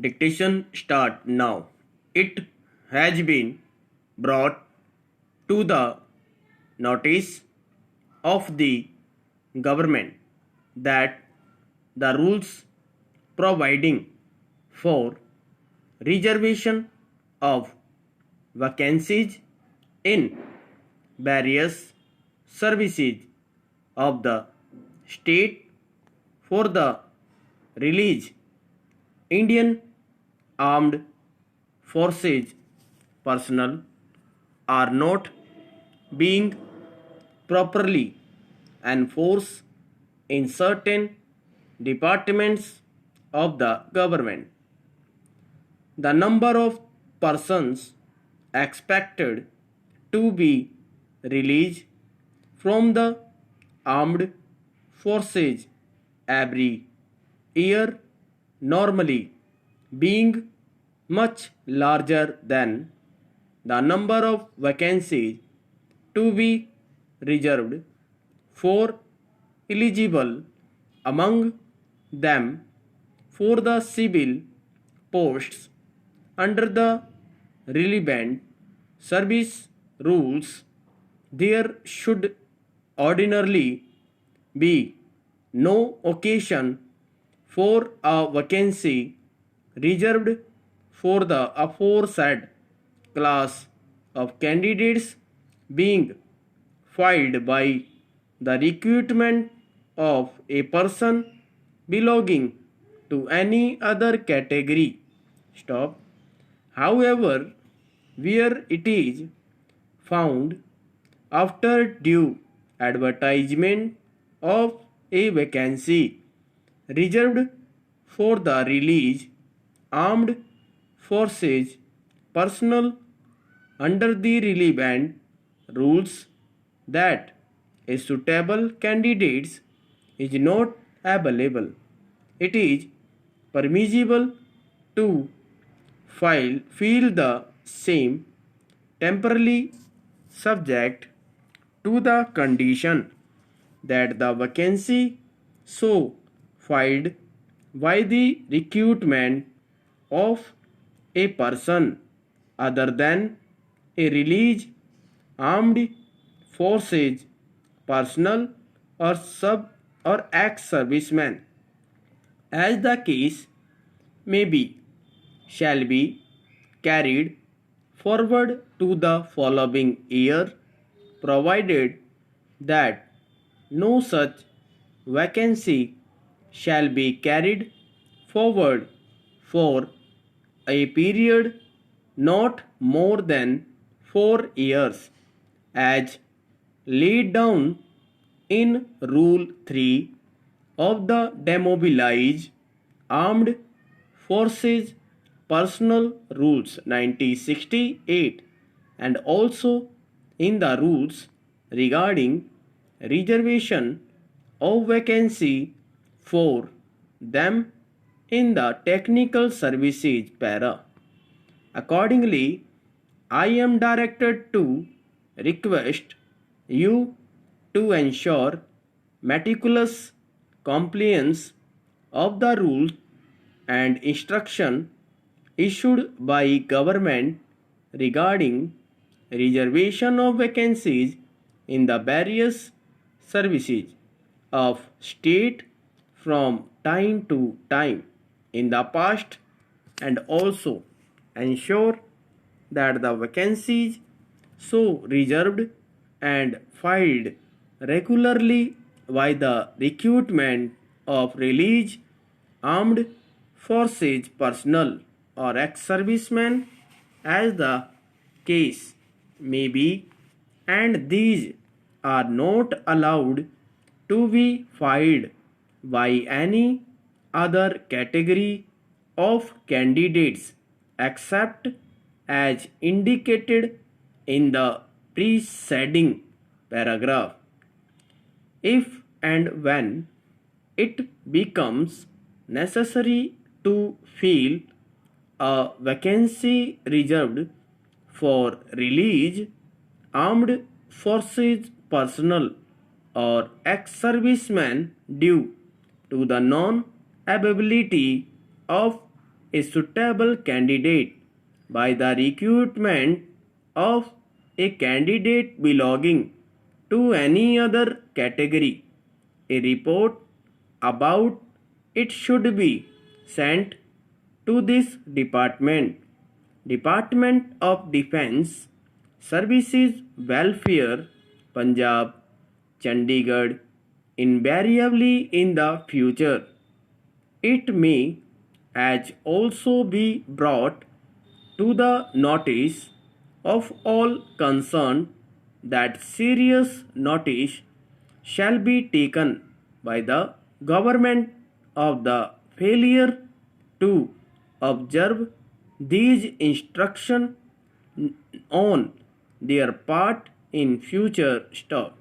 Dictation start now. It has been brought to the notice of the government that the rules providing for reservation of vacancies in various services of the state for the release Indian armed forces personnel are not being properly enforced in certain departments of the government. The number of persons expected to be released from the armed forces every year normally being much larger than the number of vacancies to be reserved for eligible among them for the civil posts under the relevant service rules, there should ordinarily be no occasion for a vacancy reserved for the aforesaid class of candidates being filed by the recruitment of a person belonging to any other category. Stop. However, where it is found after due advertisement of a vacancy reserved for the release armed forces personnel under the relevant rules that a suitable candidate is not available. It is permissible to fill the same temporarily subject to the condition that the vacancy so filled by the recruitment of a person other than a released armed forces personnel or sub or ex-serviceman as the case may be shall be carried forward to the following year provided that no such vacancy shall be carried forward for a period not more than 4 years as laid down in Rule 3 of the Demobilized Armed Forces Personnel Rules 1968 and also in the rules regarding reservation of vacancy for them in the technical services para. Accordingly, I am directed to request you to ensure meticulous compliance of the rules and instruction issued by government regarding reservation of vacancies in the various services of state from time to time in the past and also ensure that the vacancies so reserved and filled regularly by the recruitment of released armed forces personnel or ex-servicemen as the case may be, and these are not allowed to be filed by any other category of candidates except as indicated in the preceding paragraph. If and when it becomes necessary to fill a vacancy reserved for release armed forces personnel or ex-servicemen due to the non-availability of a suitable candidate by the recruitment of a candidate belonging to any other category. A report about it should be sent to this department. Department of Defense Services Welfare, Punjab, Chandigarh, invariably in the future. It may as also be brought to the notice of all concerned that serious notice shall be taken by the government of the failure to observe these instructions on their part in future. Stop.